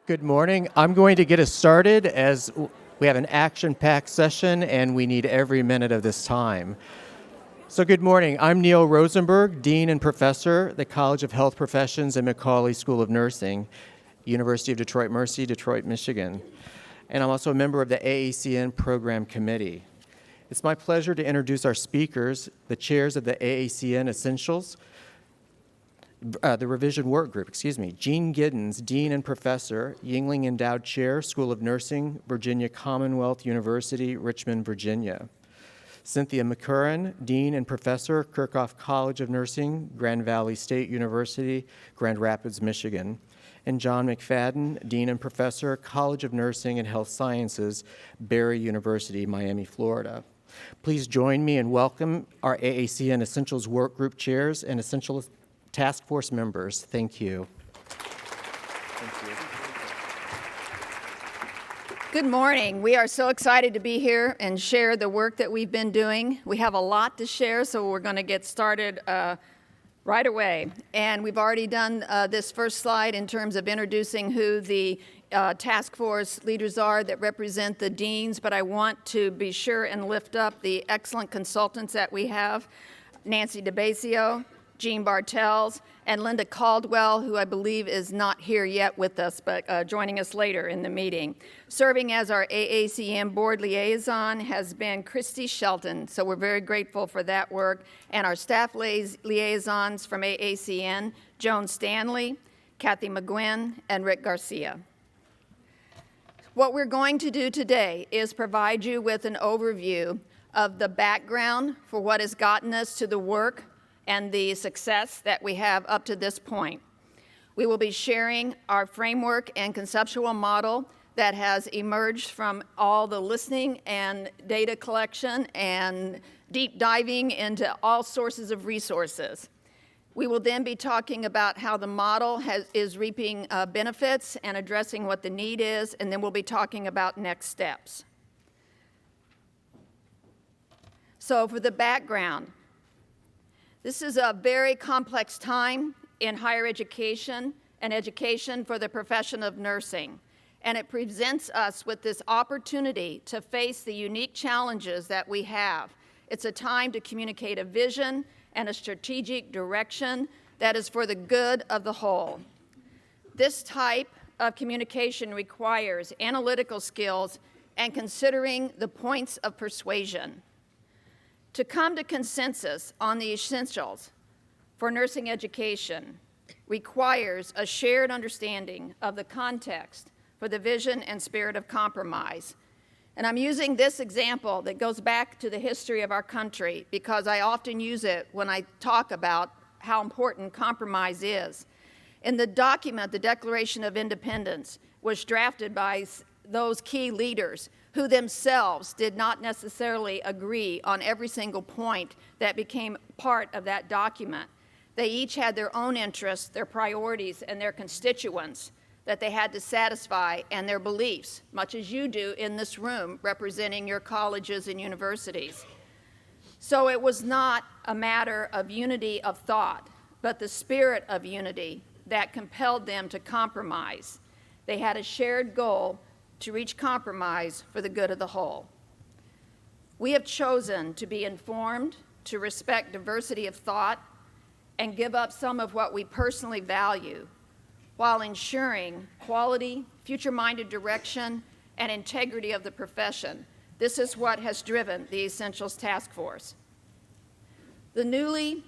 Good morning. I'm going to get us started as we have an action-packed session and we need every minute of this time. So good morning. I'm Neil Rosenberg, Dean and Professor, the College of Health Professions and Macaulay School of Nursing, University of Detroit Mercy, Detroit, Michigan. And I'm also a member of the AACN Program Committee. It's my pleasure to introduce our speakers, the chairs of the AACN Essentials, the Revision Work Group, Jean Giddens, Dean and Professor, Yingling Endowed Chair, School of Nursing, Virginia Commonwealth University, Richmond, Virginia. Cynthia McCurran, Dean and Professor, Kirchhoff College of Nursing, Grand Valley State University, Grand Rapids, Michigan. And John McFadden, Dean and Professor, College of Nursing and Health Sciences, Barry University, Miami, Florida. Please join me in welcome our AACN Essentials Work Group chairs and Essential Task Force members. Thank you. Thank you. Good morning. We are so excited to be here and share the work that we've been doing. We have a lot to share, so we're going to get started right away. And we've already done this first slide in terms of introducing who the task force leaders are that represent the deans, but I want to be sure and lift up the excellent consultants that we have, Nancy DeBasio, Jean Bartels, and Linda Caldwell, who I believe is not here yet with us, but joining us later in the meeting. Serving as our AACN board liaison has been Christy Shelton, so we're very grateful for that work. And our staff liaisons from AACN, Joan Stanley, Kathy McGuinn, and Rick Garcia. What we're going to do today is provide you with an overview of the background for what has gotten us to the work and the success that we have up to this point. We will be sharing our framework and conceptual model that has emerged from all the listening and data collection and deep diving into all sources of resources. We will then be talking about how the model is reaping benefits and addressing what the need is, and then we'll be talking about next steps. So for the background, this is a very complex time in higher education and education for the profession of nursing, and it presents us with this opportunity to face the unique challenges that we have. It's a time to communicate a vision and a strategic direction that is for the good of the whole. This type of communication requires analytical skills and considering the points of persuasion. To come to consensus on the essentials for nursing education requires a shared understanding of the context for the vision and spirit of compromise. And I'm using this example that goes back to the history of our country because I often use it when I talk about how important compromise is. In the document, the Declaration of Independence was drafted by those key leaders who themselves did not necessarily agree on every single point that became part of that document. They each had their own interests, their priorities, and their constituents that they had to satisfy, and their beliefs, much as you do in this room representing your colleges and universities. So it was not a matter of unity of thought, but the spirit of unity that compelled them to compromise. They had a shared goal to reach compromise for the good of the whole. We have chosen to be informed, to respect diversity of thought, and give up some of what we personally value, while ensuring quality, future-minded direction, and integrity of the profession. This is what has driven the Essentials Task Force. The newly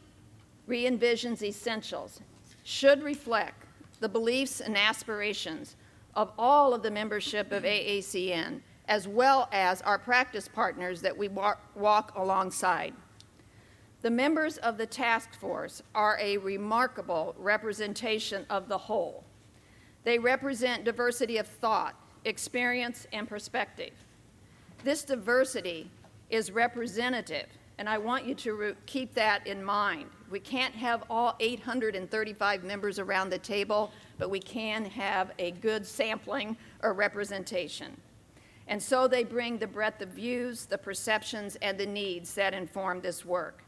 Re-Envisions Essentials should reflect the beliefs and aspirations of all of the membership of AACN, as well as our practice partners that we walk alongside. The members of the task force are a remarkable representation of the whole. They represent diversity of thought, experience, and perspective. This diversity is representative, and I want you to keep that in mind. We can't have all 835 members around the table, but we can have a good sampling or representation. And so they bring the breadth of views, the perceptions, and the needs that inform this work.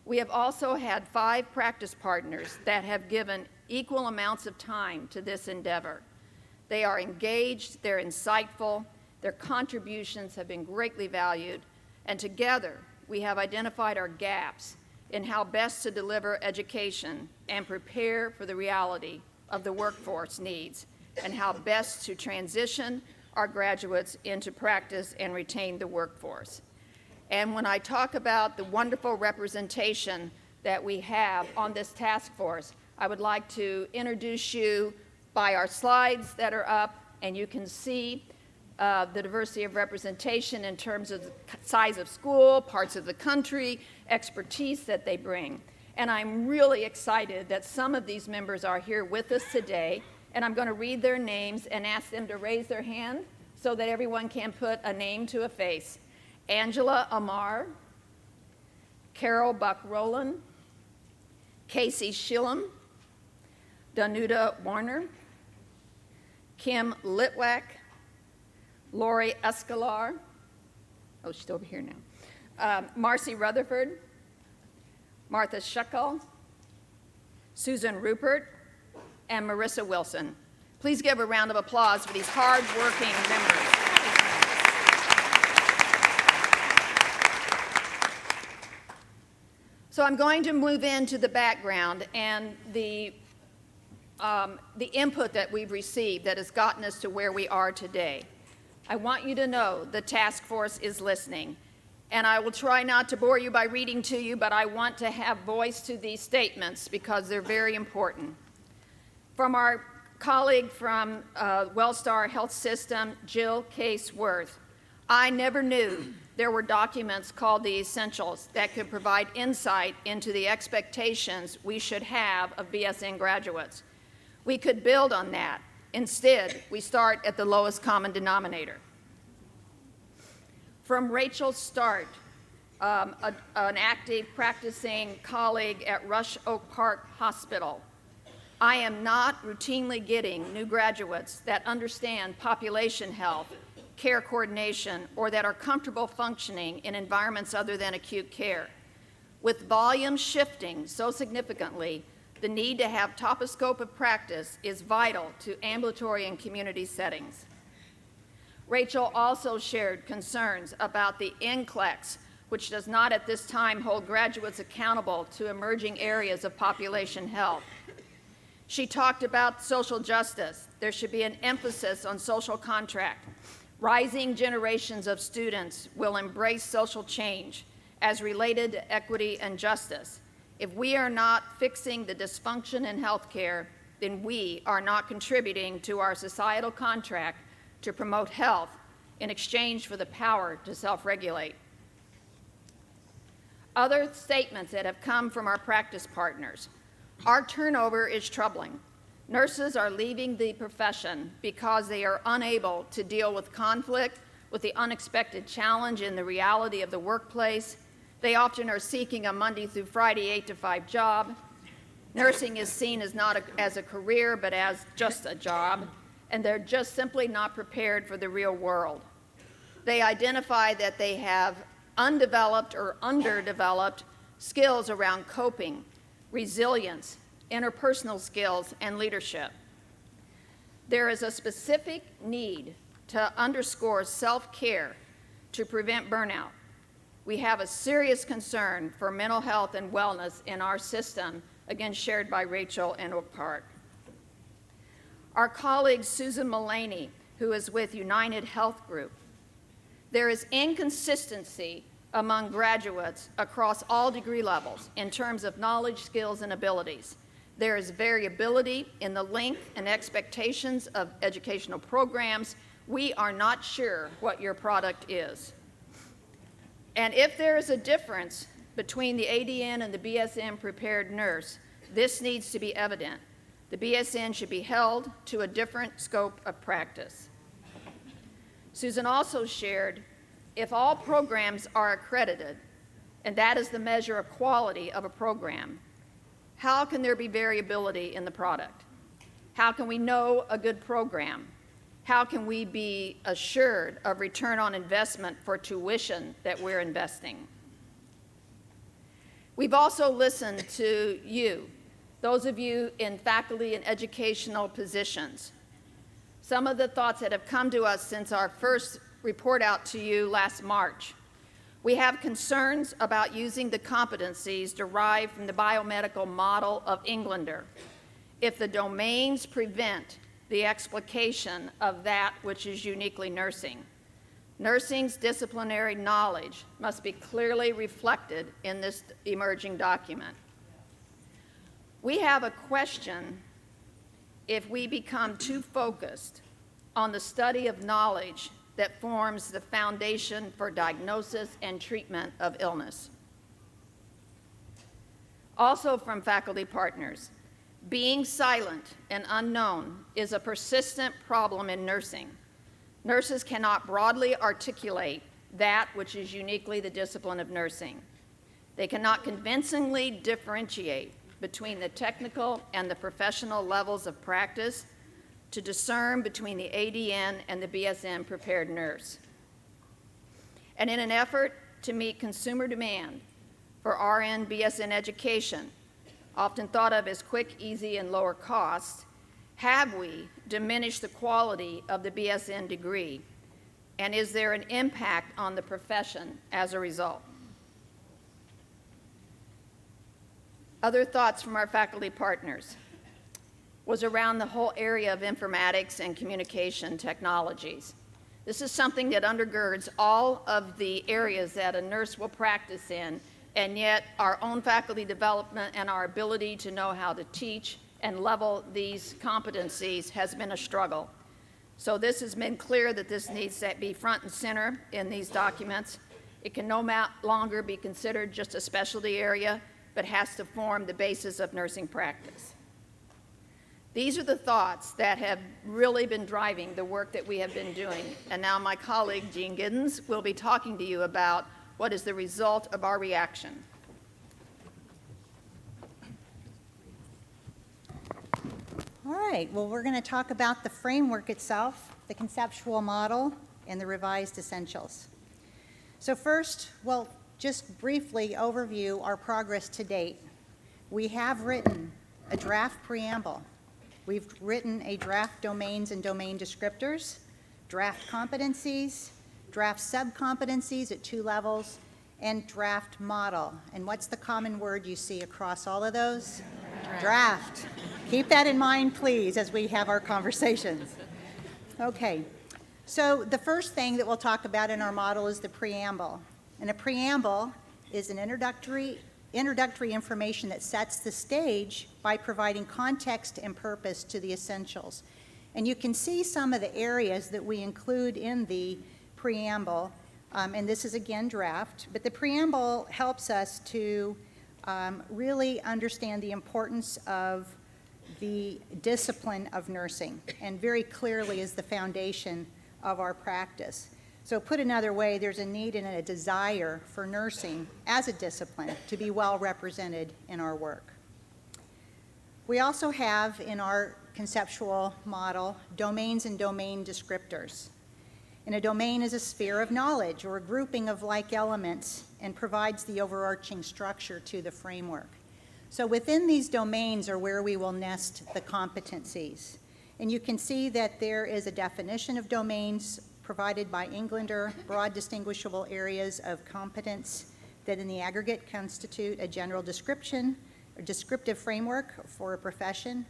We have also had 5 practice partners that have given equal amounts of time to this endeavor. They are engaged, they're insightful, their contributions have been greatly valued, and together we have identified our gaps in how best to deliver education and prepare for the reality of the workforce needs, and how best to transition our graduates into practice and retain the workforce. And when I talk about the wonderful representation that we have on this task force, I would like to introduce you by our slides that are up, and you can see the diversity of representation in terms of the size of school, parts of the country, expertise that they bring. And I'm really excited that some of these members are here with us today, and I'm going to read their names and ask them to raise their hand so that everyone can put a name to a face. Angela Amar, Carol Buck-Rowland, Casey Schillem, Danuta Warner, Kim Litwack, Lori Escalar, oh, she's over here now, Marcy Rutherford, Martha Shuckle, Susan Rupert, and Marissa Wilson. Please give a round of applause for these hard-working members. So I'm going to move into the background and the input that we've received that has gotten us to where we are today. I want you to know the task force is listening. And I will try not to bore you by reading to you, but I want to have voice to these statements because they're very important. From our colleague from Wellstar Health System, Jill Case Worth, I never knew there were documents called the Essentials that could provide insight into the expectations we should have of BSN graduates. We could build on that. Instead, we start at the lowest common denominator. From Rachel Start, an active practicing colleague at Rush Oak Park Hospital, I am not routinely getting new graduates that understand population health, care coordination, or that are comfortable functioning in environments other than acute care. With volume shifting so significantly, the need to have toposcope of practice is vital to ambulatory and community settings. Rachel also shared concerns about the NCLEX, which does not at this time hold graduates accountable to emerging areas of population health. She talked about social justice. There should be an emphasis on social contract. Rising generations of students will embrace social change as related to equity and justice. If we are not fixing the dysfunction in healthcare, then we are not contributing to our societal contract to promote health in exchange for the power to self-regulate. Other statements that have come from our practice partners. Our turnover is troubling. Nurses are leaving the profession because they are unable to deal with conflict, with the unexpected challenge in the reality of the workplace. They often are seeking a Monday through Friday 8 to 5 job. Nursing is seen as not as a career, but as just a job, and they're just simply not prepared for the real world. They identify that they have undeveloped or underdeveloped skills around coping, resilience, interpersonal skills, and leadership. There is a specific need to underscore self-care to prevent burnout. We have a serious concern for mental health and wellness in our system, again shared by Rachel and Oak Park. Our colleague Susan Mullaney, who is with United Health Group, there is inconsistency among graduates across all degree levels in terms of knowledge, skills, and abilities. There is variability in the length and expectations of educational programs. We are not sure what your product is. And if there is a difference between the ADN and the BSN prepared nurse, this needs to be evident. The BSN should be held to a different scope of practice. Susan also shared, if all programs are accredited, and that is the measure of quality of a program, how can there be variability in the product? How can we know a good program? How can we be assured of return on investment for tuition that we're investing? We've also listened to you, those of you in faculty and educational positions. Some of the thoughts that have come to us since our first report out to you last March. We have concerns about using the competencies derived from the biomedical model of Englander if the domains prevent the explication of that which is uniquely nursing. Nursing's disciplinary knowledge must be clearly reflected in this emerging document. We have a question if we become too focused on the study of knowledge that forms the foundation for diagnosis and treatment of illness. Also from faculty partners, being silent and unknown is a persistent problem in nursing. Nurses cannot broadly articulate that which is uniquely the discipline of nursing. They cannot convincingly differentiate between the technical and the professional levels of practice to discern between the ADN and the BSN prepared nurse. And in an effort to meet consumer demand for RN BSN education, often thought of as quick, easy, and lower cost, have we diminished the quality of the BSN degree? And is there an impact on the profession as a result? Other thoughts from our faculty partners was around the whole area of informatics and communication technologies. This is something that undergirds all of the areas that a nurse will practice in, and yet our own faculty development and our ability to know how to teach and level these competencies has been a struggle. So this has been clear that this needs to be front and center in these documents. It can no longer be considered just a specialty area, but has to form the basis of nursing practice. These are the thoughts that have really been driving the work that we have been doing. And now my colleague, Jean Giddens, will be talking to you about what is the result of our reaction. All right, well, we're going to talk about the framework itself, the conceptual model, and the revised essentials. So first, well, just briefly overview our progress to date. We have written a draft preamble. We've written a draft domains and domain descriptors, draft competencies, draft subcompetencies at 2 levels, and draft model. And what's the common word you see across all of those? Draft. Keep that in mind, please, as we have our conversations. Okay, so the first thing that we'll talk about in our model is the preamble. And a preamble is an introductory information that sets the stage by providing context and purpose to the essentials. And you can see some of the areas that we include in the preamble, and this is again draft, but the preamble helps us to really understand the importance of the discipline of nursing, and very clearly is the foundation of our practice. So put another way, there's a need and a desire for nursing as a discipline to be well represented in our work. We also have in our conceptual model domains and domain descriptors. And a domain is a sphere of knowledge or a grouping of like elements and provides the overarching structure to the framework. So within these domains are where we will nest the competencies. And you can see that there is a definition of domains provided by Englander, broad distinguishable areas of competence that in the aggregate constitute a general description or descriptive framework for a profession.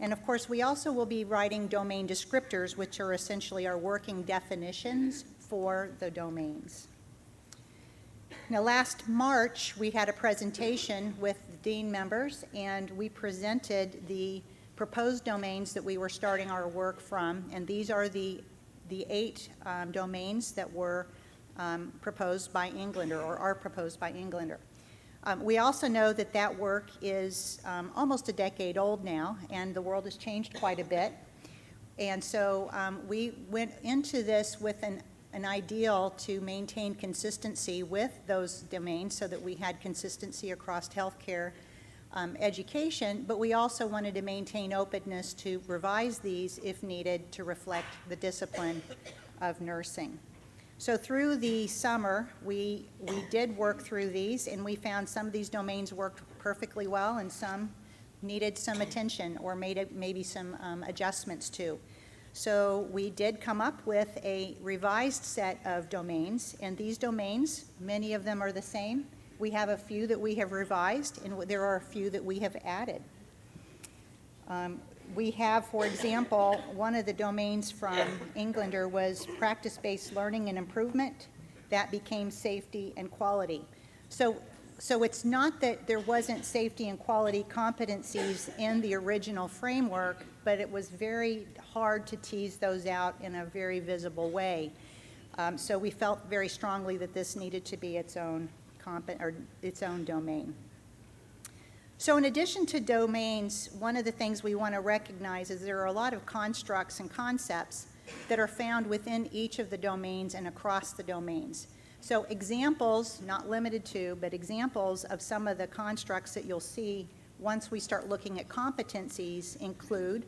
And of course, we also will be writing domain descriptors, which are essentially our working definitions for the domains. Now, last March, we had a presentation with the dean members, and we presented the proposed domains that we were starting our work from, and these are the 8 domains that were proposed by Englander, or are proposed by Englander. We also know that that work is almost a decade old now, and the world has changed quite a bit. And so we went into this with an ideal to maintain consistency with those domains so that we had consistency across healthcare education, but we also wanted to maintain openness to revise these if needed to reflect the discipline of nursing. So through the summer, we did work through these, and we found some of these domains worked perfectly well and some needed some attention or maybe some adjustments to. So we did come up with a revised set of domains, and these domains, many of them are the same. We have a few that we have revised, and there are a few that we have added. We have, for example, one of the domains from Englander was practice-based learning and improvement. That became safety and quality. So it's not that there wasn't safety and quality competencies in the original framework, but it was very hard to tease those out in a very visible way. So we felt very strongly that this needed to be its own domain. So in addition to domains, one of the things we want to recognize is there are a lot of constructs and concepts that are found within each of the domains and across the domains. So examples, not limited to, but examples of some of the constructs that you'll see once we start looking at competencies include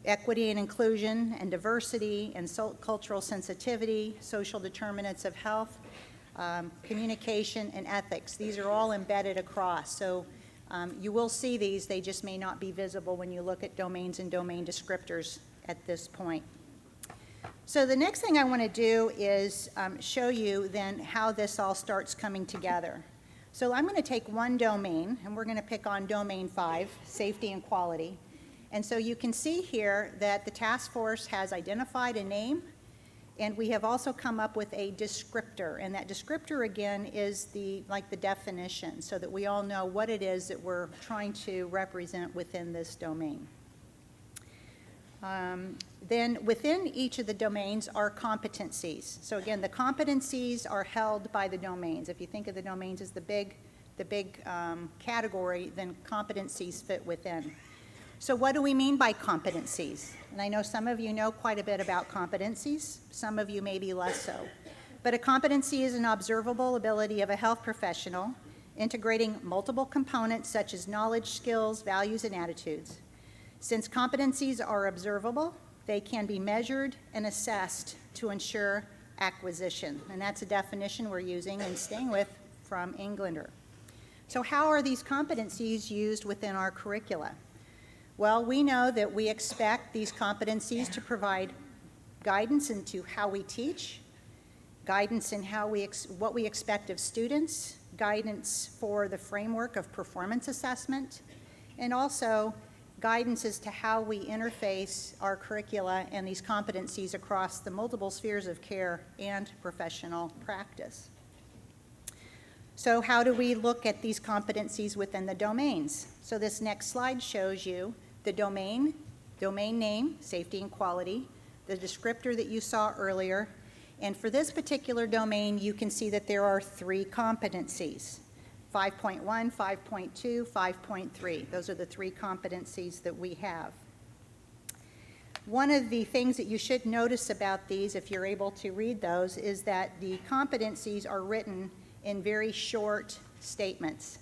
equity and inclusion and diversity and cultural sensitivity, social determinants of health, communication, and ethics. These are all embedded across. So you will see these, they just may not be visible when you look at domains and domain descriptors at this point. So the next thing I want to do is show you then how this all starts coming together. So I'm going to take one domain, and we're going to pick on domain 5, safety and quality. And so you can see here that the task force has identified a name, and we have also come up with a descriptor. And that descriptor, again, is the definition, so that we all know what it is that we're trying to represent within this domain. Then within each of the domains are competencies. So again, the competencies are held by the domains. If you think of the domains as the big category, then competencies fit within. So what do we mean by competencies? And I know some of you know quite a bit about competencies, some of you maybe less so. But a competency is an observable ability of a health professional integrating multiple components such as knowledge, skills, values, and attitudes. Since competencies are observable, they can be measured and assessed to ensure acquisition. And that's a definition we're using and staying with from Englander. So how are these competencies used within our curricula? Well, we know that we expect these competencies to provide guidance into how we teach, guidance in what we expect of students, guidance for the framework of performance assessment, and also guidance as to how we interface our curricula and these competencies across the multiple spheres of care and professional practice. So how do we look at these competencies within the domains? So this next slide shows you the domain name, safety and quality, the descriptor that you saw earlier, and for this particular domain, you can see that there are 3 competencies. 5.1, 5.2, 5.3. Those are the 3 competencies that we have. One of the things that you should notice about these, if you're able to read those, is that the competencies are written in very short statements.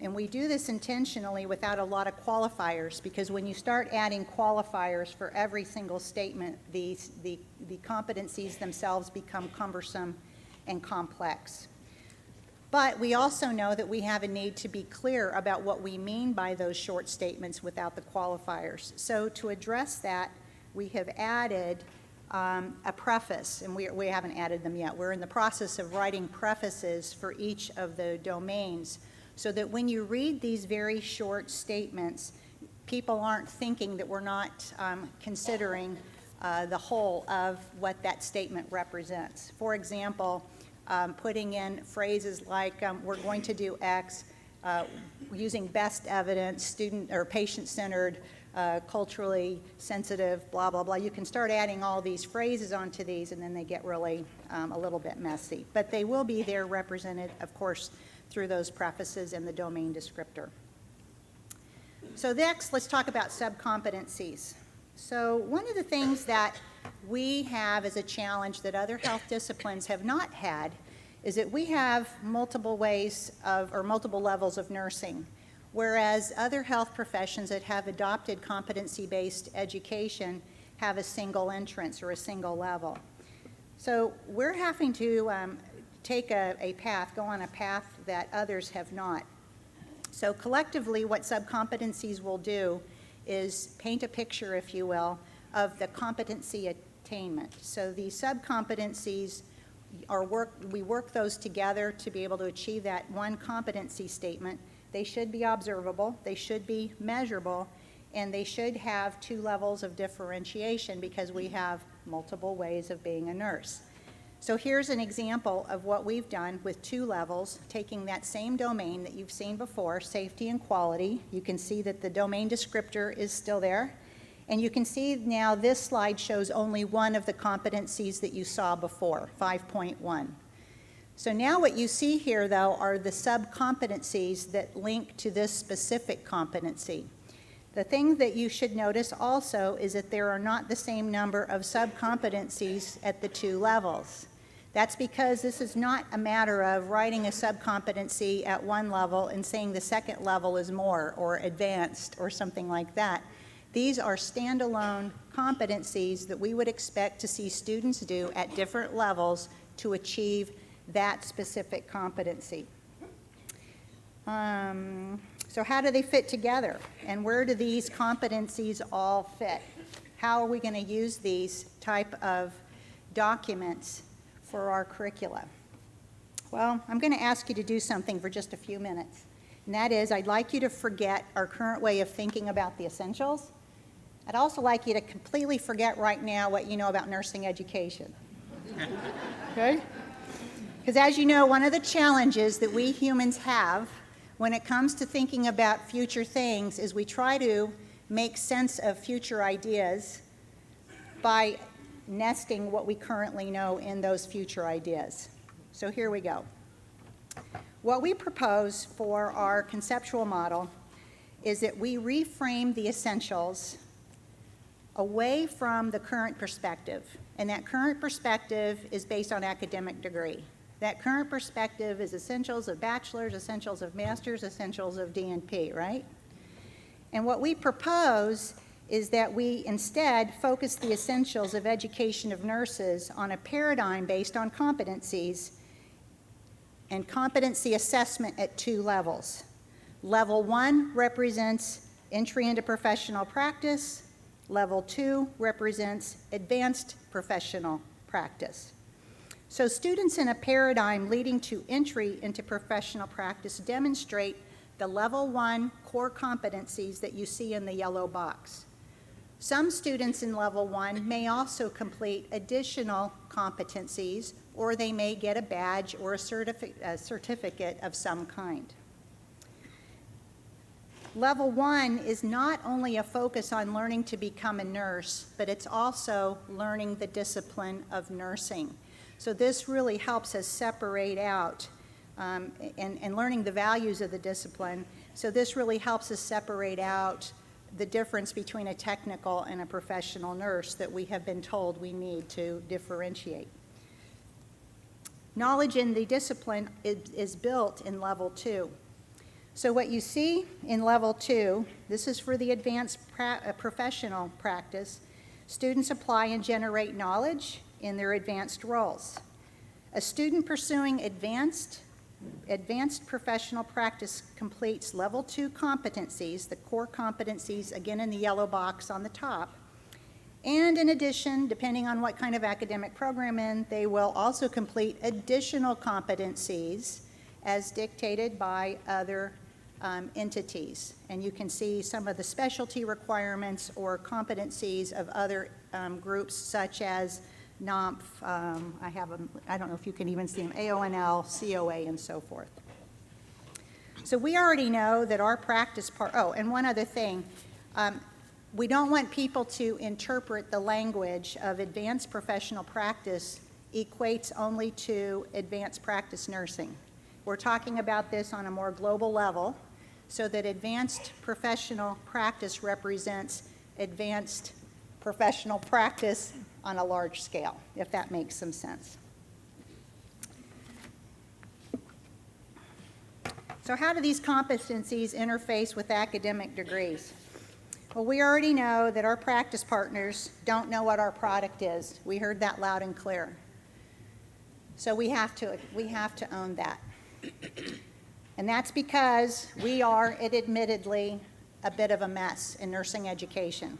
And we do this intentionally without a lot of qualifiers, because when you start adding qualifiers for every single statement, the competencies themselves become cumbersome and complex. But we also know that we have a need to be clear about what we mean by those short statements without the qualifiers. So to address that, we have added a preface, and we haven't added them yet. We're in the process of writing prefaces for each of the domains, so that when you read these very short statements, people aren't thinking that we're not considering the whole of what that statement represents. For example, putting in phrases like we're going to do X, using best evidence, student or patient-centered, culturally sensitive, blah, blah, blah. You can start adding all these phrases onto these, and then they get really a little bit messy. But they will be there represented, of course, through those prefaces and the domain descriptor. So next, let's talk about subcompetencies. So one of the things that we have as a challenge that other health disciplines have not had is that we have multiple ways of, or multiple levels of nursing, whereas other health professions that have adopted competency-based education have a single entrance or a single level. So we're having to take a path, go on a path that others have not. So collectively, what subcompetencies will do is paint a picture, if you will, of the competency attainment. So the sub-competencies we work those together to be able to achieve that one competency statement. They should be observable, they should be measurable, and they should have 2 levels of differentiation because we have multiple ways of being a nurse. So here's an example of what we've done with 2 levels, taking that same domain that you've seen before, safety and quality. You can see that the domain descriptor is still there. And you can see now this slide shows only one of the competencies that you saw before, 5.1. So now what you see here, though, are the sub-competencies that link to this specific competency. The thing that you should notice also is that there are not the same number of sub-competencies at the 2 levels. That's because this is not a matter of writing a sub-competency at one level and saying the second level is more or advanced or something like that. These are standalone competencies that we would expect to see students do at different levels to achieve that specific competency. So how do they fit together? And where do these competencies all fit? How are we going to use these type of documents for our curricula? Well, I'm going to ask you to do something for just a few minutes. And that is, I'd like you to forget our current way of thinking about the essentials. I'd also like you to completely forget right now what you know about nursing education. Okay? Because as you know, one of the challenges that we humans have when it comes to thinking about future things is we try to make sense of future ideas by nesting what we currently know in those future ideas. So here we go. What we propose for our conceptual model is that we reframe the essentials away from the current perspective. And that current perspective is based on academic degree. That current perspective is essentials of bachelor's, essentials of master's, essentials of D&P, right? And what we propose is that we instead focus the essentials of education of nurses on a paradigm based on competencies and competency assessment at 2 levels. Level 1 represents entry into professional practice. Level 2 represents advanced professional practice. So students in a paradigm leading to entry into professional practice demonstrate the level 1 core competencies that you see in the yellow box. Some students in level 1 may also complete additional competencies, or they may get a badge or a certificate of some kind. Level 1 is not only a focus on learning to become a nurse, but it's also learning the discipline of nursing. So this really helps us separate out and learning the values of the discipline. So this really helps us separate out the difference between a technical and a professional nurse that we have been told we need to differentiate. Knowledge in the discipline is built in level 2. So what you see in level 2, this is for the advanced professional practice. Students apply and generate knowledge in their advanced roles. A student pursuing advanced professional practice completes level 2 competencies, the core competencies, again in the yellow box on the top. And in addition, depending on what kind of academic program they will also complete additional competencies as dictated by other entities. And you can see some of the specialty requirements or competencies of other groups such as NOMF, I don't know if you can even see them, AONL, COA, and so forth. So we already know that our practice part, oh, and one other thing, we don't want people to interpret the language of advanced professional practice equates only to advanced practice nursing. We're talking about this on a more global level so that advanced professional practice represents advanced professional practice on a large scale, if that makes some sense. So how do these competencies interface with academic degrees? Well, we already know that our practice partners don't know what our product is. We heard that loud and clear. So we have to own that. And that's because we are, admittedly, a bit of a mess in nursing education.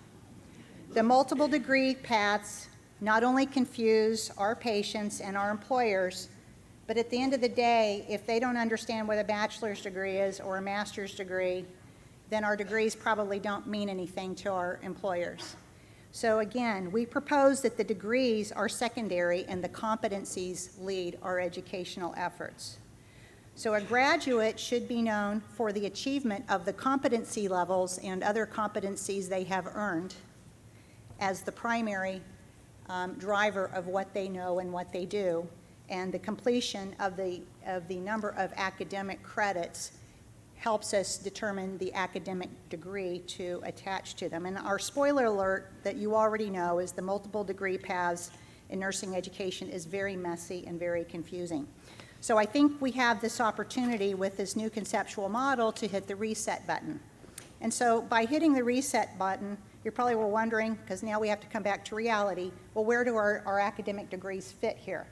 The multiple degree paths not only confuse our patients and our employers, but at the end of the day, if they don't understand what a bachelor's degree is or a master's degree, then our degrees probably don't mean anything to our employers. So again, we propose that the degrees are secondary and the competencies lead our educational efforts. So a graduate should be known for the achievement of the competency levels and other competencies they have earned as the primary driver of what they know and what they do, and the completion of the number of academic credits helps us determine the academic degree to attach to them. And our spoiler alert that you already know is the multiple degree paths in nursing education is very messy and very confusing. So I think we have this opportunity with this new conceptual model to hit the reset button. And so by hitting the reset button, you probably were wondering, because now we have to come back to reality, well, where do our academic degrees fit here?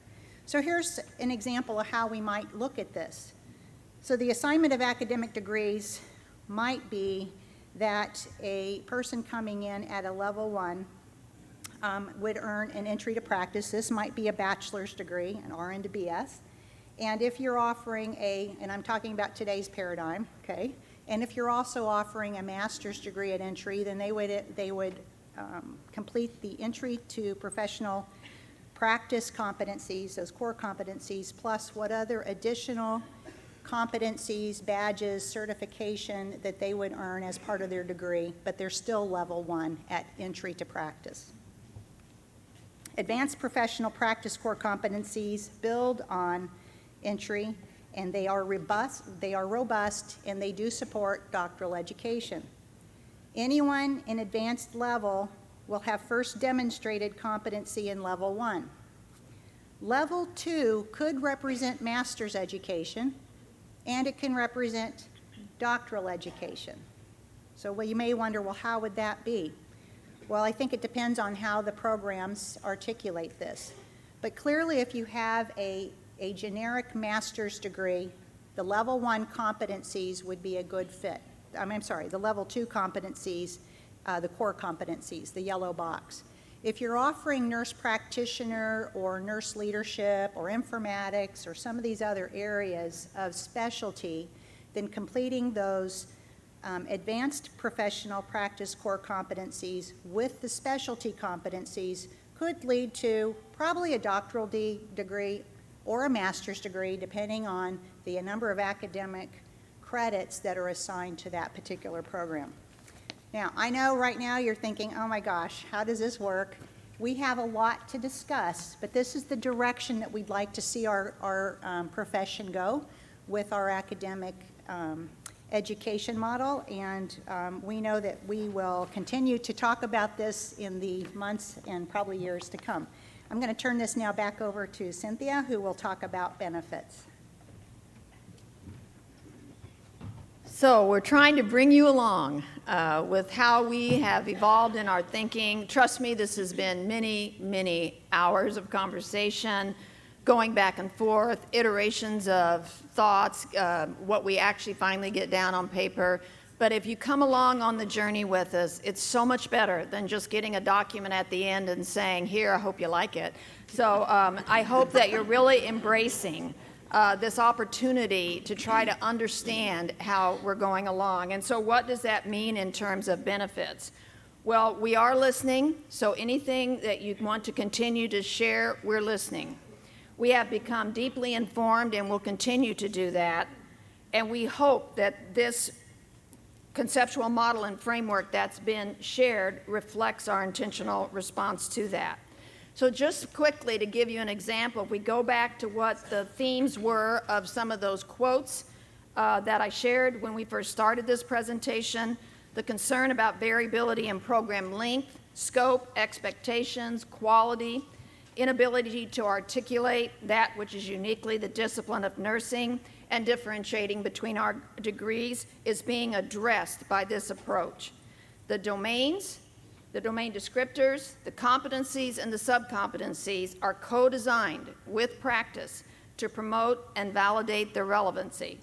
So here's an example of how we might look at this. So the assignment of academic degrees might be that a person coming in at a level 1 would earn an entry to practice. This might be a bachelor's degree, an RN to BS. And if you're offering and I'm talking about today's paradigm, okay, and if you're also offering a master's degree at entry, then they would complete the entry to professional practice competencies, those core competencies, plus what other additional competencies, badges, certification that they would earn as part of their degree, but they're still level 1 at entry to practice. Advanced professional practice core competencies build on entry, and they are robust, and they do support doctoral education. Anyone in advanced level will have first demonstrated competency in level 1. Level 2 could represent master's education, and it can represent doctoral education. So you may wonder, well, how would that be? Well, I think it depends on how the programs articulate this. But clearly, if you have a generic master's degree, the level 1 competencies would be a good fit. I'm sorry, the level 2 competencies, the core competencies, the yellow box. If you're offering nurse practitioner or nurse leadership or informatics or some of these other areas of specialty, then completing those advanced professional practice core competencies with the specialty competencies could lead to probably a doctoral degree or a master's degree, depending on the number of academic credits that are assigned to that particular program. Now, I know right now you're thinking, oh my gosh, how does this work? We have a lot to discuss, but this is the direction that we'd like to see our profession go with our academic education model, and we know that we will continue to talk about this in the months and probably years to come. I'm going to turn this now back over to Cynthia, who will talk about benefits. So we're trying to bring you along with how we have evolved in our thinking. Trust me, this has been many, many hours of conversation, going back and forth, iterations of thoughts, what we actually finally get down on paper. But if you come along on the journey with us, it's so much better than just getting a document at the end and saying, here, I hope you like it. So I hope that you're really embracing this opportunity to try to understand how we're going along. And so what does that mean in terms of benefits? Well, we are listening, so anything that you want to continue to share, we're listening. We have become deeply informed and will continue to do that. And we hope that this conceptual model and framework that's been shared reflects our intentional response to that. So just quickly to give you an example, if we go back to what the themes were of some of those quotes that I shared when we first started this presentation, the concern about variability in program length, scope, expectations, quality, inability to articulate that which is uniquely the discipline of nursing, and differentiating between our degrees is being addressed by this approach. The domains, the domain descriptors, the competencies, and the subcompetencies are co-designed with practice to promote and validate their relevancy.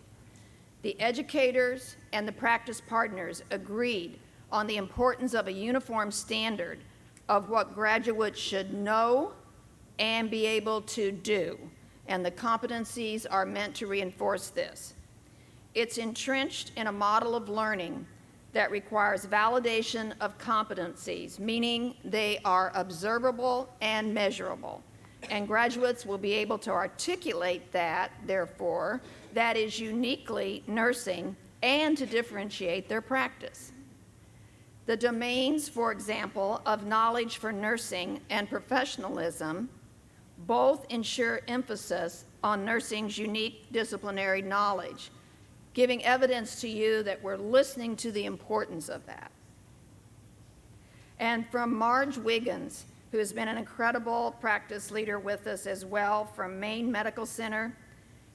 The educators and the practice partners agreed on the importance of a uniform standard of what graduates should know and be able to do, and the competencies are meant to reinforce this. It's entrenched in a model of learning that requires validation of competencies, meaning they are observable and measurable. And graduates will be able to articulate that, therefore, that is uniquely nursing and to differentiate their practice. The domains, for example, of knowledge for nursing and professionalism both ensure emphasis on nursing's unique disciplinary knowledge, giving evidence to you that we're listening to the importance of that. And from Marge Wiggins, who has been an incredible practice leader with us as well from Maine Medical Center,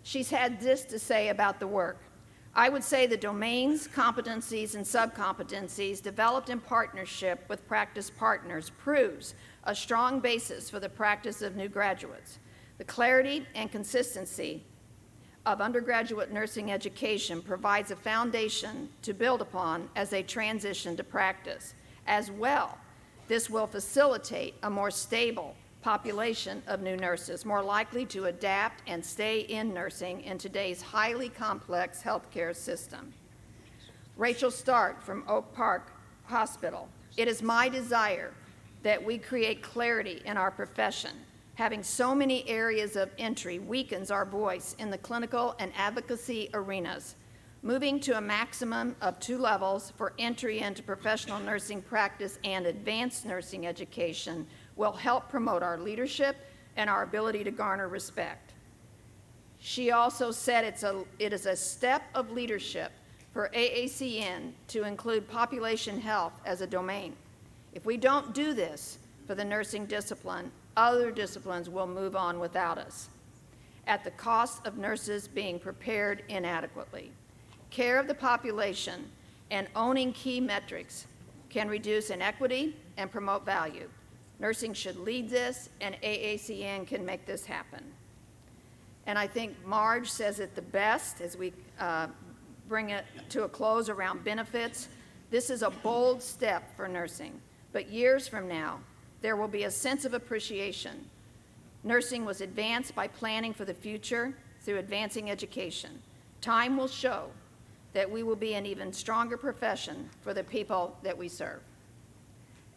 she's had this to say about the work. I would say the domains, competencies, and subcompetencies developed in partnership with practice partners proves a strong basis for the practice of new graduates. The clarity and consistency of undergraduate nursing education provides a foundation to build upon as they transition to practice. As well, this will facilitate a more stable population of new nurses, more likely to adapt and stay in nursing in today's highly complex healthcare system. Rachel Stark from Oak Park Hospital, it is my desire that we create clarity in our profession. Having so many areas of entry weakens our voice in the clinical and advocacy arenas. Moving to a maximum of 2 levels for entry into professional nursing practice and advanced nursing education will help promote our leadership and our ability to garner respect. She also said it is a step of leadership for AACN to include population health as a domain. If we don't do this for the nursing discipline, other disciplines will move on without us, at the cost of nurses being prepared inadequately. Care of the population and owning key metrics can reduce inequity and promote value. Nursing should lead this, and AACN can make this happen. And I think Marge says it the best as we bring it to a close around benefits. This is a bold step for nursing, but years from now, there will be a sense of appreciation. Nursing was advanced by planning for the future through advancing education. Time will show that we will be an even stronger profession for the people that we serve.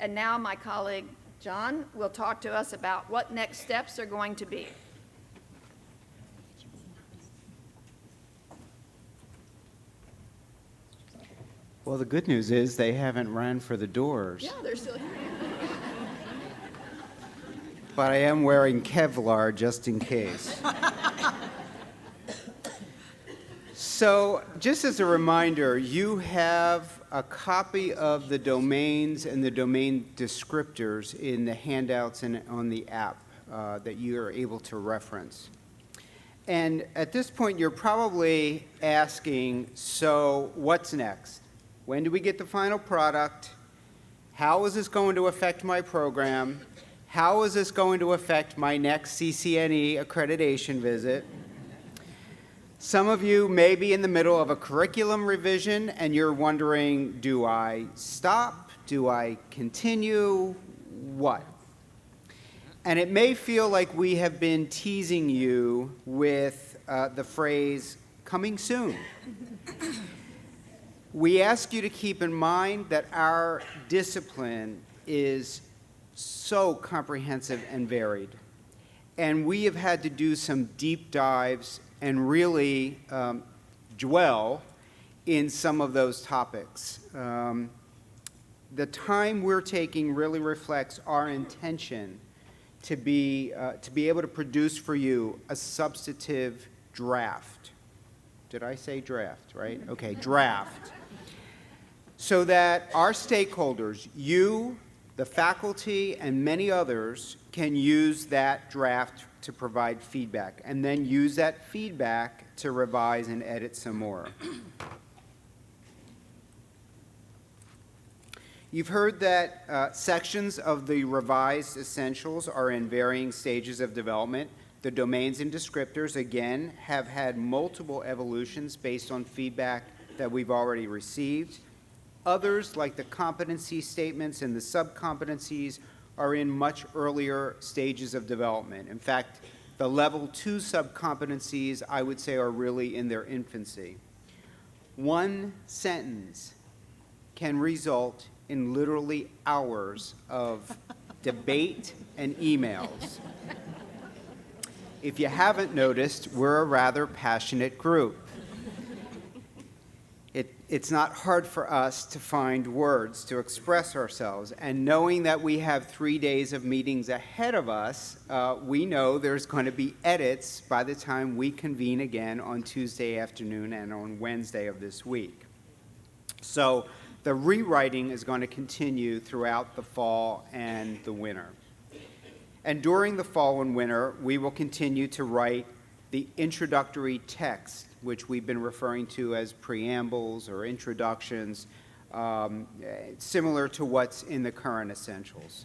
And now my colleague John will talk to us about what next steps are going to be. Well, the good news is they haven't ran for the doors. Yeah, they're still here. But I am wearing Kevlar just in case. So, just as a reminder, you have a copy of the domains and the domain descriptors in the handouts and on the app that you are able to reference. And at this point, you're probably asking, so what's next? When do we get the final product? How is this going to affect my program? How is this going to affect my next CCNE accreditation visit? Some of you may be in the middle of a curriculum revision and you're wondering, do I stop? Do I continue? What? And it may feel like we have been teasing you with the phrase, coming soon. We ask you to keep in mind that our discipline is so comprehensive and varied. And we have had to do some deep dives and really dwell in some of those topics. The time we're taking really reflects our intention to be able to produce for you a substantive draft. Did I say draft, right? Okay, draft. So that our stakeholders, you, the faculty, and many others can use that draft to provide feedback, and then use that feedback to revise and edit some more. You've heard that sections of the revised essentials are in varying stages of development. The domains and descriptors, again, have had multiple evolutions based on feedback that we've already received. Others, like the competency statements and the subcompetencies, are in much earlier stages of development. In fact, the level 2 sub-competencies, I would say, are really in their infancy. One sentence can result in literally hours of debate and emails. If you haven't noticed, we're a rather passionate group. It's not hard for us to find words to express ourselves, and knowing that we have 3 days of meetings ahead of us, we know there's going to be edits by the time we convene again on Tuesday afternoon and on Wednesday of this week. So the rewriting is going to continue throughout the fall and the winter. And during the fall and winter, we will continue to write the introductory text, which we've been referring to as preambles or introductions, similar to what's in the current essentials.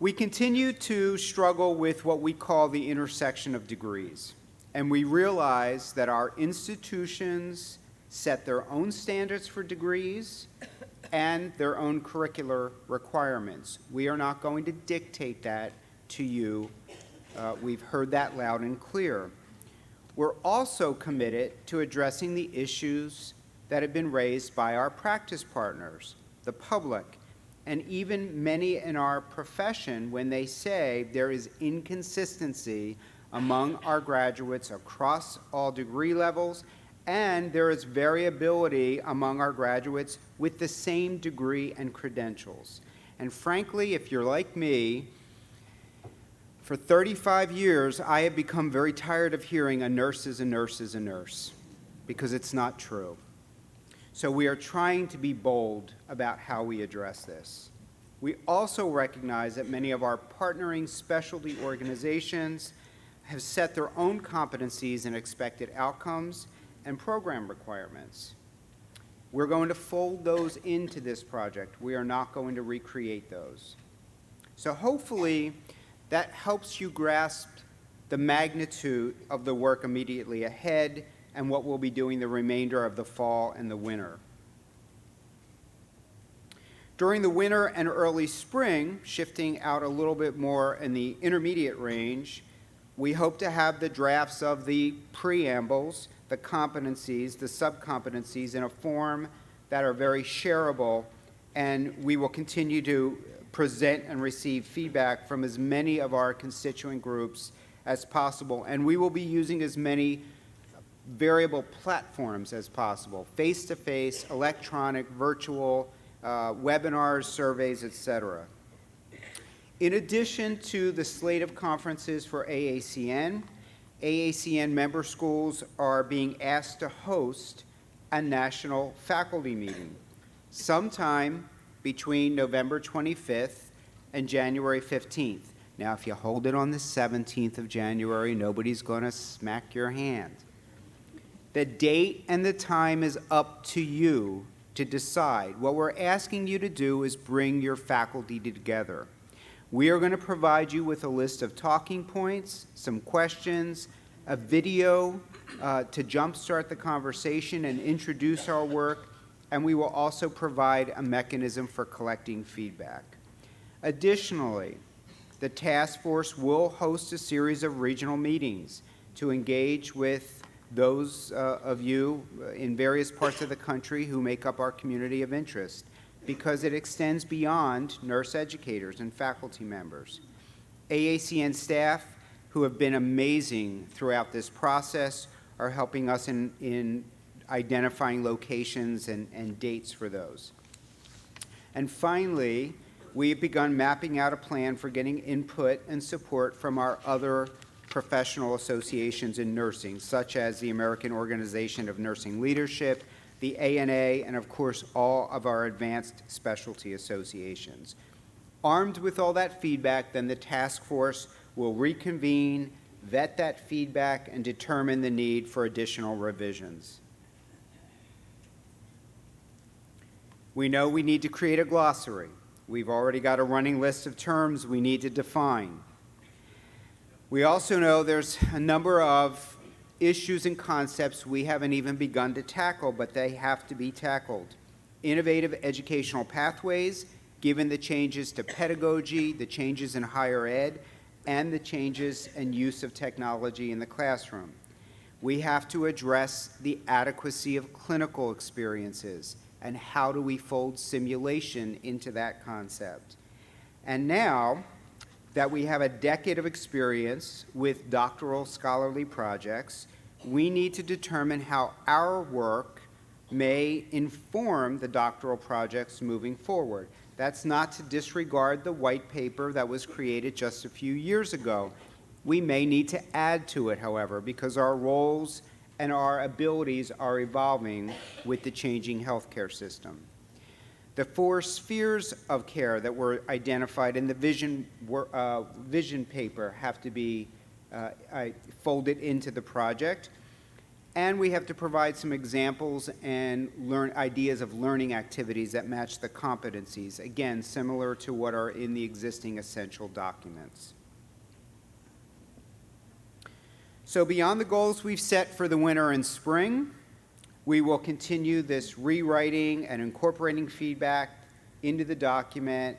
We continue to struggle with what we call the intersection of degrees, and we realize that our institutions set their own standards for degrees and their own curricular requirements. We are not going to dictate that to you. We've heard that loud and clear. We're also committed to addressing the issues that have been raised by our practice partners, the public, and even many in our profession when they say there is inconsistency among our graduates across all degree levels, and there is variability among our graduates with the same degree and credentials. And frankly, if you're like me, for 35 years, I have become very tired of hearing a nurse is a nurse is a nurse, because it's not true. So we are trying to be bold about how we address this. We also recognize that many of our partnering specialty organizations have set their own competencies and expected outcomes and program requirements. We're going to fold those into this project. We are not going to recreate those. So hopefully, that helps you grasp the magnitude of the work immediately ahead and what we'll be doing the remainder of the fall and the winter. During the winter and early spring, shifting out a little bit more in the intermediate range, we hope to have the drafts of the preambles, the competencies, the sub-competencies in a form that are very shareable, and we will continue to present and receive feedback from as many of our constituent groups as possible. And we will be using as many variable platforms as possible, face-to-face, electronic, virtual, webinars, surveys, etc. In addition to the slate of conferences for AACN, AACN member schools are being asked to host a national faculty meeting sometime between November 25th and January 15th. Now, if you hold it on the 17th of January, nobody's going to smack your hand. The date and the time is up to you to decide. What we're asking you to do is bring your faculty together. We are going to provide you with a list of talking points, some questions, a video to jumpstart the conversation and introduce our work, and we will also provide a mechanism for collecting feedback. Additionally, the task force will host a series of regional meetings to engage with those of you in various parts of the country who make up our community of interest, because it extends beyond nurse educators and faculty members. AACN staff, who have been amazing throughout this process, are helping us in identifying locations and dates for those. And finally, we've begun mapping out a plan for getting input and support from our other professional associations in nursing, such as the American Organization of Nursing Leadership, the ANA, and of course, all of our advanced specialty associations. Armed with all that feedback, then the task force will reconvene, vet that feedback, and determine the need for additional revisions. We know we need to create a glossary. We've already got a running list of terms we need to define. We also know there's a number of issues and concepts we haven't even begun to tackle, but they have to be tackled. Innovative educational pathways given the changes to pedagogy, the changes in higher ed, and the changes and use of technology in the classroom. We have to address the adequacy of clinical experiences and how do we fold simulation into that concept. And now that we have a decade of experience with doctoral scholarly projects, we need to determine how our work may inform the doctoral projects moving forward. That's not to disregard the white paper that was created just a few years ago. We may need to add to it, however, because our roles and our abilities are evolving with the changing healthcare system. The 4 spheres of care that were identified in the vision paper have to be folded into the project. And we have to provide some examples and ideas of learning activities that match the competencies, again, similar to what are in the existing essential documents. So beyond the goals we've set for the winter and spring, we will continue this rewriting and incorporating feedback into the document,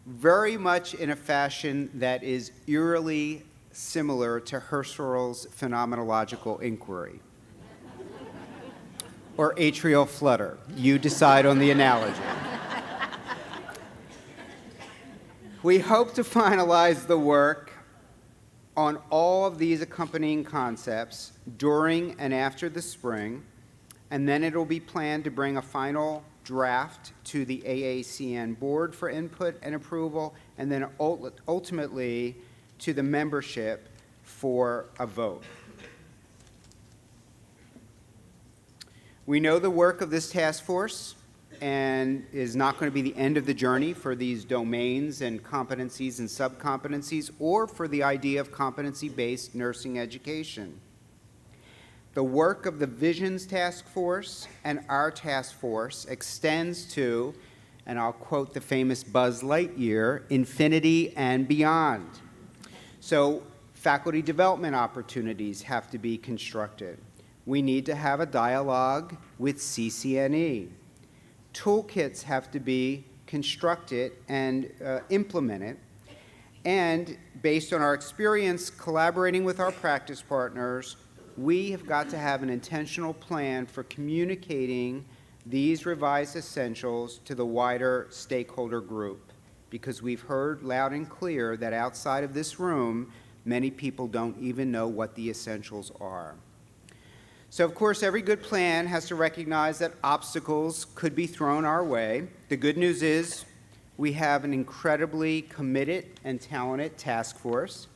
very much in a fashion that is eerily similar to Husserl's phenomenological inquiry, or atrial flutter. You decide on the analogy. We hope to finalize the work on all of these accompanying concepts during and after the spring, and then it will be planned to bring a final draft to the AACN board for input and approval, and then ultimately to the membership for a vote. We know the work of this task force and is not going to be the end of the journey for these domains and competencies and subcompetencies, or for the idea of competency-based nursing education. The work of the Visions Task Force and our task force extends to, and I'll quote the famous Buzz Lightyear, infinity and beyond. So faculty development opportunities have to be constructed. We need to have a dialogue with CCNE. Toolkits have to be constructed and implemented. And based on our experience collaborating with our practice partners, we have got to have an intentional plan for communicating these revised essentials to the wider stakeholder group, because we've heard loud and clear that outside of this room, many people don't even know what the essentials are. So, of course, every good plan has to recognize that obstacles could be thrown our way. The good news is we have an incredibly committed and talented task force.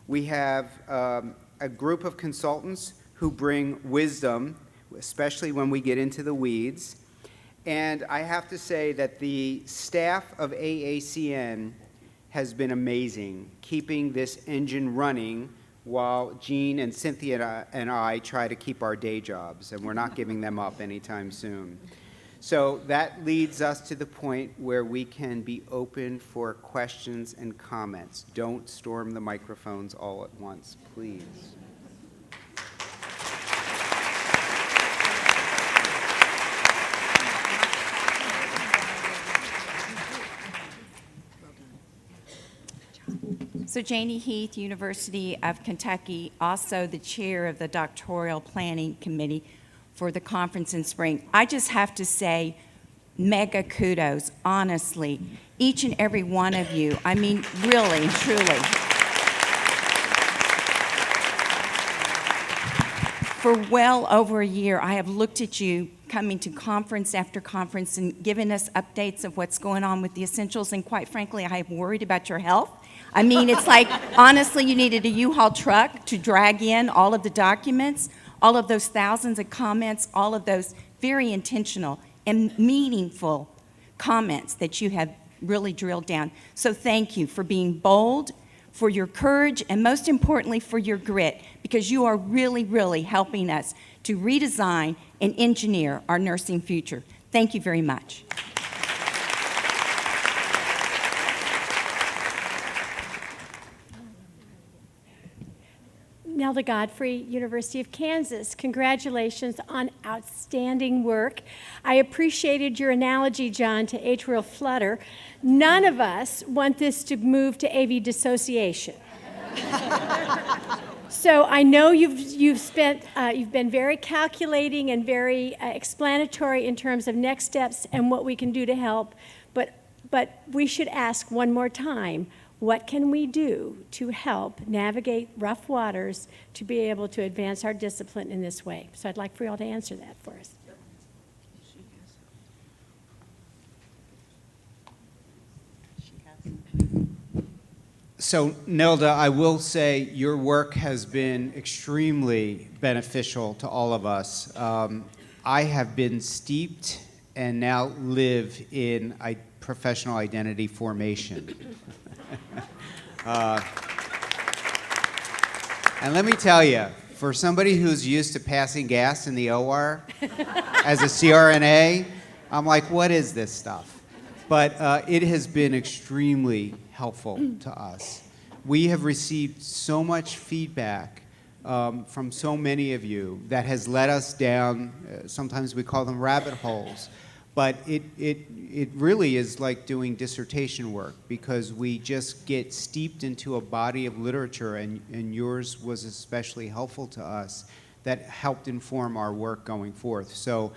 We have a group of consultants who bring wisdom, especially when we get into the weeds. And I have to say that the staff of AACN has been amazing, keeping this engine running while Jean and Cynthia and I try to keep our day jobs, and we're not giving them up anytime soon. So that leads us to the point where we can be open for questions and comments. Don't storm the microphones all at once, please. So Janie Heath, University of Kentucky, also the chair of the Doctoral Planning Committee for the conference in spring. I just have to say, mega kudos, honestly, each and every one of you. I mean, really, truly. For well over a year, I have looked at you coming to conference after conference and giving us updates of what's going on with the essentials, and quite frankly, I have worried about your health. I mean, it's like, honestly, you needed a U-Haul truck to drag in all of the documents, all of those thousands of comments, all of those very intentional and meaningful comments that you have really drilled down. So thank you for being bold, for your courage, and most importantly, for your grit, because you are really, really helping us to redesign and engineer our nursing future. Thank you very much. Nelda Godfrey, University of Kansas. Congratulations on outstanding work. I appreciated your analogy, John, to atrial flutter. None of us want this to move to AV dissociation. So I know you've been very calculating and very explanatory in terms of next steps and what we can do to help, but we should ask one more time, what can we do to help navigate rough waters to be able to advance our discipline in this way? So I'd like for you all to answer that for us. So, Nelda, I will say your work has been extremely beneficial to all of us. I have been steeped and now live in professional identity formation. And let me tell you, for somebody who's used to passing gas in the OR as a CRNA, I'm like, what is this stuff? But it has been extremely helpful to us. We have received so much feedback from so many of you that has led us down, sometimes we call them rabbit holes, but it really is like doing dissertation work because we just get steeped into a body of literature, and yours was especially helpful to us that helped inform our work going forth. So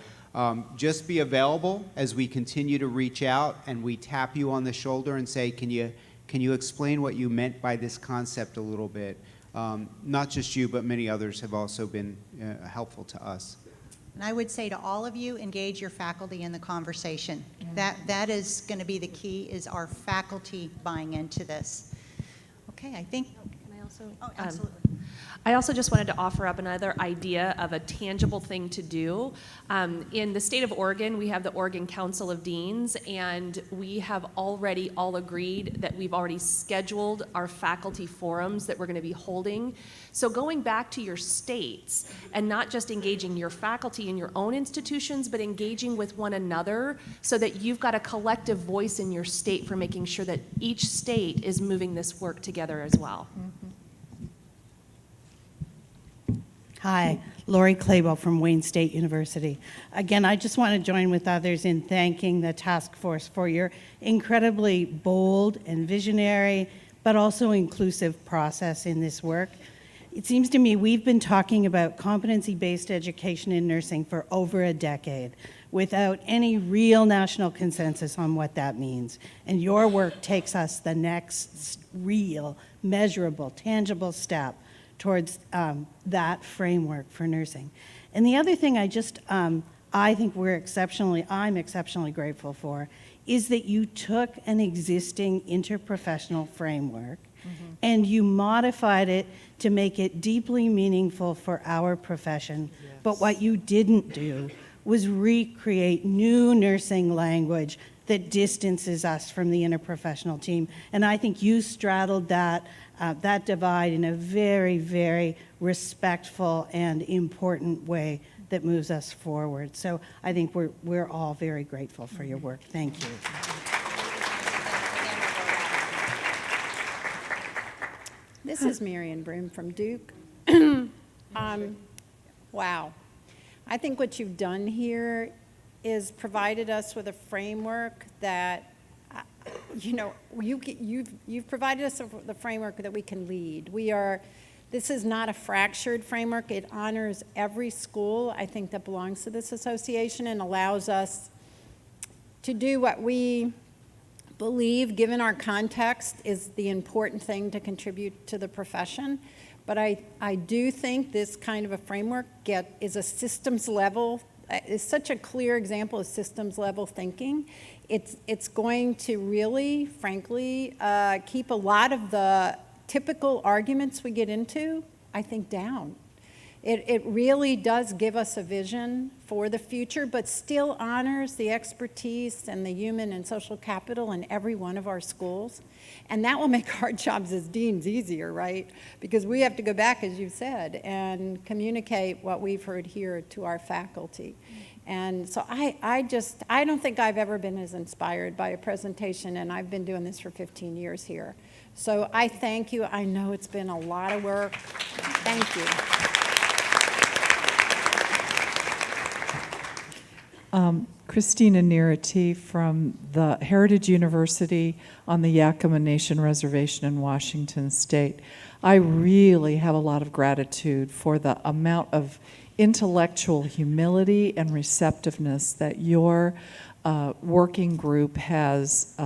just be available as we continue to reach out and we tap you on the shoulder and say, can you explain what you meant by this concept a little bit? Not just you, but many others have also been helpful to us. And I would say to all of you, engage your faculty in the conversation. That is going to be the key, is our faculty buying into this. Okay, I think. Can I also? Oh, absolutely. I also just wanted to offer up another idea of a tangible thing to do. In the state of Oregon, we have the Oregon Council of Deans, and we have already all agreed that we've already scheduled our faculty forums that we're going to be holding. So going back to your states and not just engaging your faculty in your own institutions, but engaging with one another so that you've got a collective voice in your state for making sure that each state is moving this work together as well. Mm-hmm. Hi, Lori Clabo from Wayne State University. Again, I just want to join with others in thanking the task force for your incredibly bold and visionary, but also inclusive process in this work. It seems to me we've been talking about competency-based education in nursing for over a decade without any real national consensus on what that means. And your work takes us the next real, measurable, tangible step towards that framework for nursing. And the other thing I think I'm exceptionally grateful for is that you took an existing interprofessional framework and you modified it to make it deeply meaningful for our profession. Yes. But what you didn't do was recreate new nursing language that distances us from the interprofessional team. And I think you straddled that divide in a very, very respectful and important way that moves us forward. So I think we're all very grateful for your work. Thank you. This is Marion Broom from Duke. Wow. I think what you've done here is provided us with a framework that you've provided us the framework that we can lead. This is not a fractured framework. It honors every school, I think, that belongs to this association and allows us to do what we believe, given our context, is the important thing to contribute to the profession. But I do think this kind of a framework is a systems level, is such a clear example of systems level thinking. It's going to really, frankly, keep a lot of the typical arguments we get into, I think, down. It really does give us a vision for the future, but still honors the expertise and the human and social capital in every one of our schools. And that will make our jobs as deans easier, right? Because we have to go back, as you said, and communicate what we've heard here to our faculty. And so I don't think I've ever been as inspired by a presentation, and I've been doing this for 15 years here. So I thank you. I know it's been a lot of work. Thank you. Christina Nerity from the Heritage University on the Yakima Nation Reservation in Washington State. I really have a lot of gratitude for the amount of intellectual humility and receptiveness that your working group has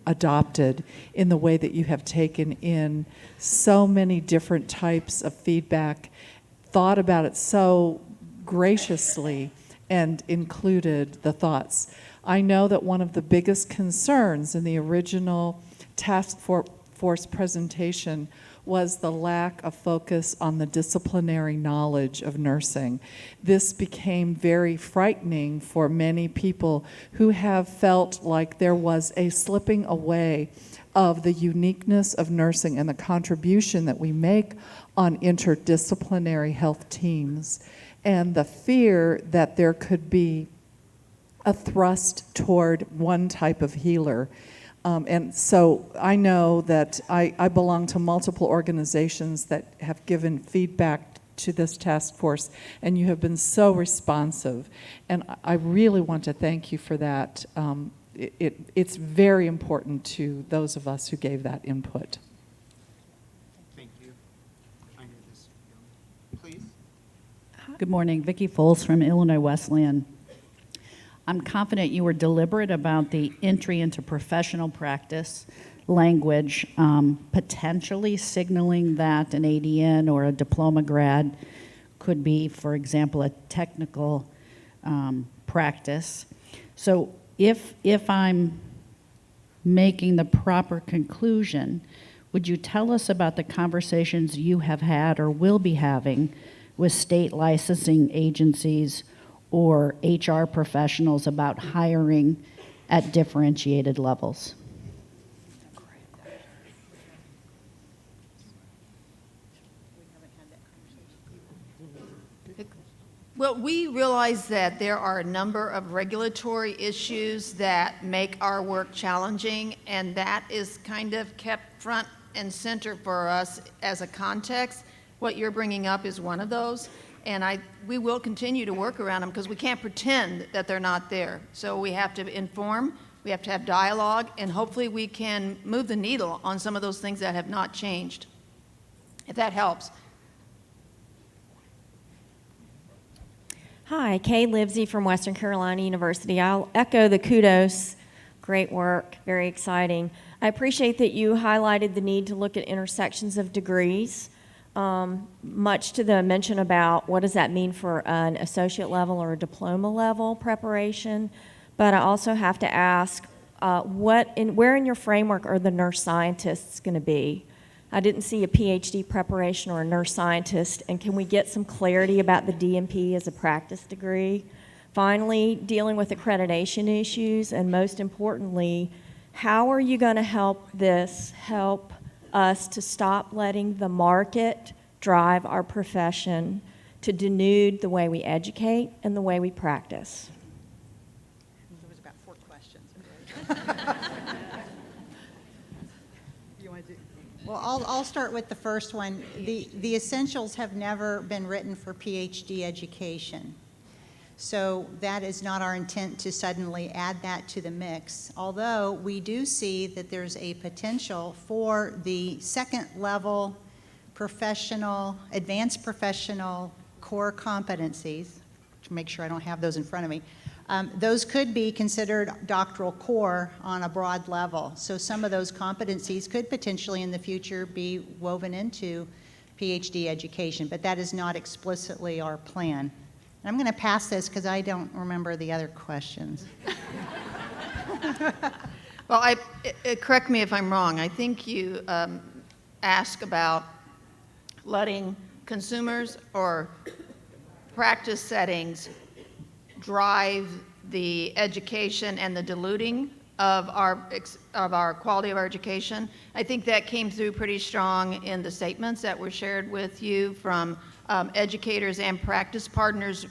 adopted in the way that you have taken in so many different types of feedback, thought about it so graciously, and included the thoughts. I know that one of the biggest concerns in the original task force presentation was the lack of focus on the disciplinary knowledge of nursing. This became very frightening for many people who have felt like there was a slipping away of the uniqueness of nursing and the contribution that we make on interdisciplinary health teams, and the fear that there could be a thrust toward one type of healer. And so I know that I belong to multiple organizations that have given feedback to this task force, and you have been so responsive. And I really want to thank you for that. It's very important to those of us who gave that input. Thank you. I knew this. Please. Good morning, Vicki Foles from Illinois Wesleyan. I'm confident you were deliberate about the entry into professional practice language, potentially signaling that an ADN or a diploma grad could be, for example, a technical practice. So if I'm making the proper conclusion, would you tell us about the conversations you have had or will be having with state licensing agencies or HR professionals about hiring at differentiated levels? Well, we realize that there are a number of regulatory issues that make our work challenging, and that is kind of kept front and center for us as a context. What you're bringing up is one of those, and we will continue to work around them because we can't pretend that they're not there. So we have to inform, we have to have dialogue, and hopefully we can move the needle on some of those things that have not changed, if that helps. Hi, Kay Livesey from Western Carolina University. I'll echo the kudos. Great work, very exciting. I appreciate that you highlighted the need to look at intersections of degrees, much to the mention about what does that mean for an associate level or a diploma level preparation. But I also have to ask, where in your framework are the nurse scientists going to be? I didn't see a PhD preparation or a nurse scientist, and can we get some clarity about the DNP as a practice degree? Finally, dealing with accreditation issues, and most importantly, how are you going to help us to stop letting the market drive our profession, to denude the way we educate and the way we practice? There was about 4 questions. Well, I'll start with the first one. The essentials have never been written for PhD education. So that is not our intent to suddenly add that to the mix, although we do see that there's a potential for the second level professional, advanced professional core competencies, to make sure I don't have those in front of me. Those could be considered doctoral core on a broad level. So some of those competencies could potentially in the future be woven into PhD education, but that is not explicitly our plan. And I'm going to pass this because I don't remember the other questions. Well, correct me if I'm wrong. I think you ask about letting consumers or practice settings drive the education and the diluting of our quality of our education. I think that came through pretty strong in the statements that were shared with you from educators and practice partners.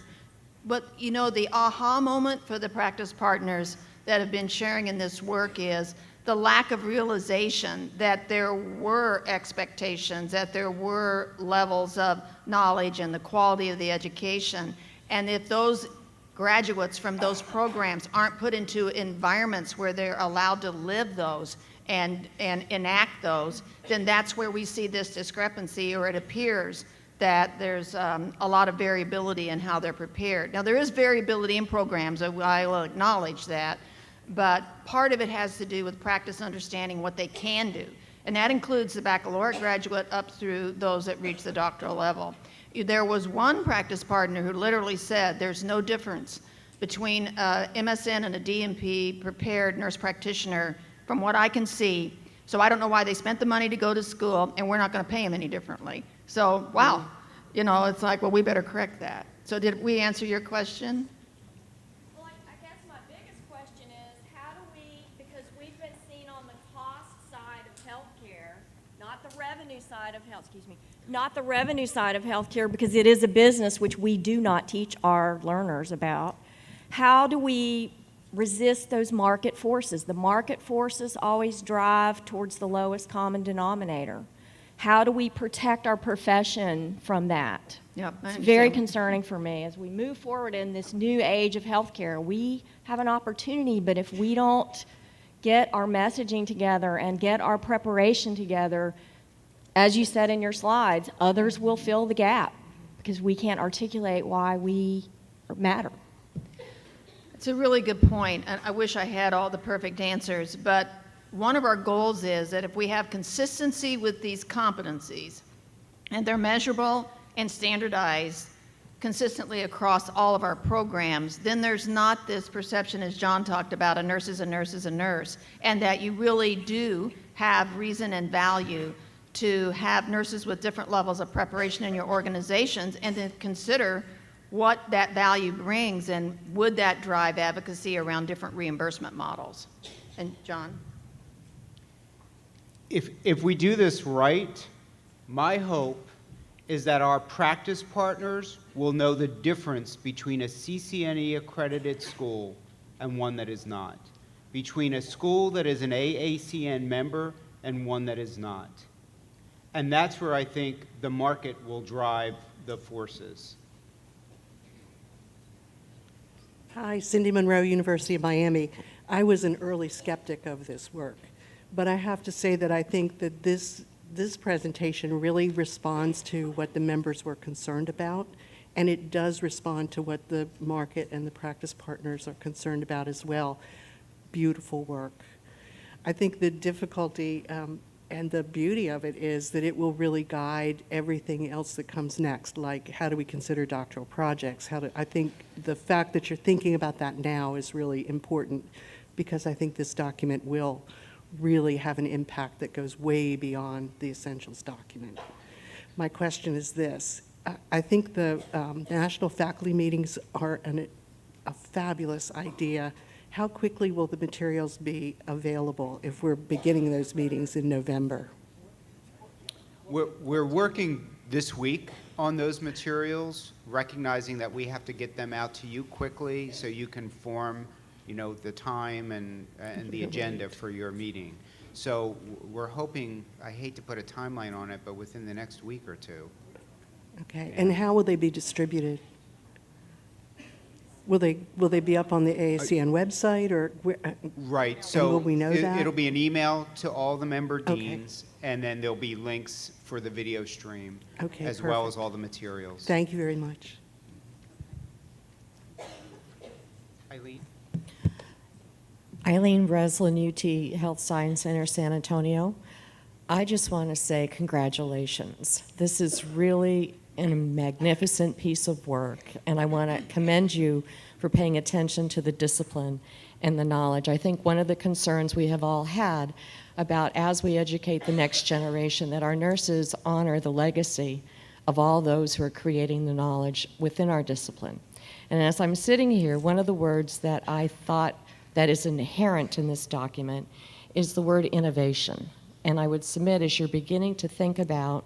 But you know, the aha moment for the practice partners that have been sharing in this work is the lack of realization that there were expectations, that there were levels of knowledge and the quality of the education. And if those graduates from those programs aren't put into environments where they're allowed to live those and enact those, then that's where we see this discrepancy, or it appears that there's a lot of variability in how they're prepared. Now, there is variability in programs, I will acknowledge that, but part of it has to do with practice understanding what they can do. And that includes the baccalaureate graduate up through those that reach the doctoral level. There was one practice partner who literally said there's no difference between a MSN and a DNP prepared nurse practitioner from what I can see. So I don't know why they spent the money to go to school, and we're not going to pay them any differently. So, wow, you know, it's like, well, we better correct that. So did we answer your question? Well, I guess my biggest question is, how do we, because we've been seen on the cost side of healthcare, not the revenue side of health, not the revenue side of healthcare, because it is a business which we do not teach our learners about. How do we resist those market forces? The market forces always drive towards the lowest common denominator. How do we protect our profession from that? Yep, It's very concerning for me. As we move forward in this new age of healthcare, we have an opportunity, but if we don't get our messaging together and get our preparation together, as you said in your slides, others will fill the gap because we can't articulate why we matter. It's a really good point, and I wish I had all the perfect answers, but one of our goals is that if we have consistency with these competencies, and they're measurable and standardized consistently across all of our programs, then there's not this perception, as John talked about, a nurse is a nurse is a nurse, and that you really do have reason and value to have nurses with different levels of preparation in your organizations, and then consider what that value brings, and would that drive advocacy around different reimbursement models. And John? If we do this right, my hope is that our practice partners will know the difference between a CCNE accredited school and one that is not, between a school that is an AACN member and one that is not. And that's where I think the market will drive the forces. Hi, Cindy Monroe, University of Miami. I was an early skeptic of this work, but I have to say that I think that this presentation really responds to what the members were concerned about, and it does respond to what the market and the practice partners are concerned about as well. Beautiful work. I think the difficulty and the beauty of it is that it will really guide everything else that comes next, like how do we consider doctoral projects? I think the fact that you're thinking about that now is really important, because I think this document will really have an impact that goes way beyond the essentials document. My question is this. I think the national faculty meetings are a fabulous idea. How quickly will the materials be available if we're beginning those meetings in November? We're working this week on those materials, recognizing that we have to get them out to you quickly so you can form, you know, the time and the agenda for your meeting. So we're hoping, I hate to put a timeline on it, but within the next week or two. Okay, and how will they be distributed? Will they be up on the AACN website, or where? Right, so will we know that? It'll be an email to all the member deans, and then there'll be links for the video stream, Okay, as well perfect. as all the materials. Thank you very much. Eileen? Eileen Breslin, UT Health Science Center, San Antonio. I just want to say congratulations. This is really a magnificent piece of work, and I want to commend you for paying attention to the discipline and the knowledge. I think one of the concerns we have all had about as we educate the next generation, that our nurses honor the legacy of all those who are creating the knowledge within our discipline. And as I'm sitting here, one of the words that I thought that is inherent in this document is the word innovation. And I would submit, as you're beginning to think about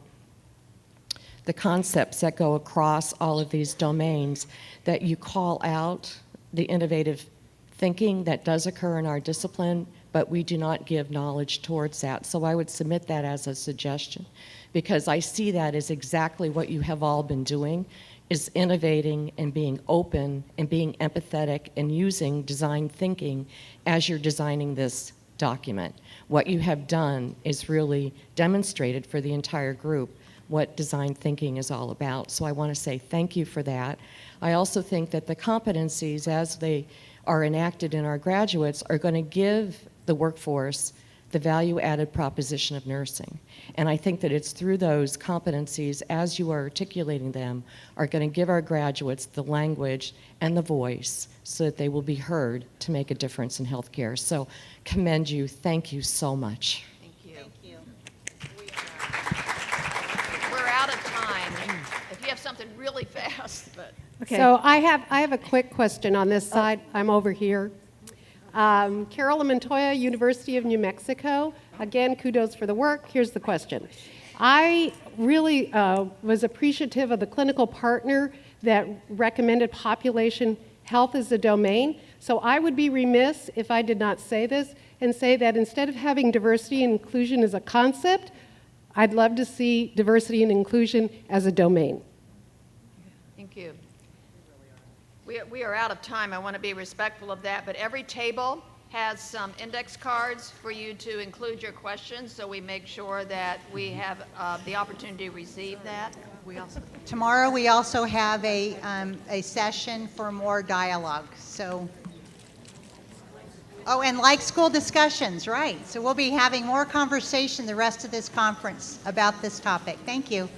the concepts that go across all of these domains, that you call out the innovative thinking that does occur in our discipline, but we do not give knowledge towards that. So I would submit that as a suggestion, because I see that as exactly what you have all been doing, is innovating and being open and being empathetic and using design thinking as you're designing this document. What you have done is really demonstrated for the entire group what design thinking is all about. So I want to say thank you for that. I also think that the competencies, as they are enacted in our graduates, are going to give the workforce the value-added proposition of nursing. And I think that it's through those competencies, as you are articulating them, are going to give our graduates the language and the voice so that they will be heard to make a difference in healthcare. So commend you. Thank you so much. Thank you. We're out of time. If you have something really fast, but. Okay. So I have a quick question on this side. I'm over here. Carolyn Montoya, University of New Mexico. Again, kudos for the work. Here's the question. I really was appreciative of the clinical partner that recommended population health as a domain. So I would be remiss if I did not say this and say that instead of having diversity and inclusion as a concept, I'd love to see diversity and inclusion as a domain. Thank you. We are out of time. I want to be respectful of that, but every table has some index cards for you to include your questions, so we make sure that we have the opportunity to receive that. Tomorrow, we also have a session for more dialogue. So, oh, and like school discussions, right. So we'll be having more conversation the rest of this conference about this topic. Thank you.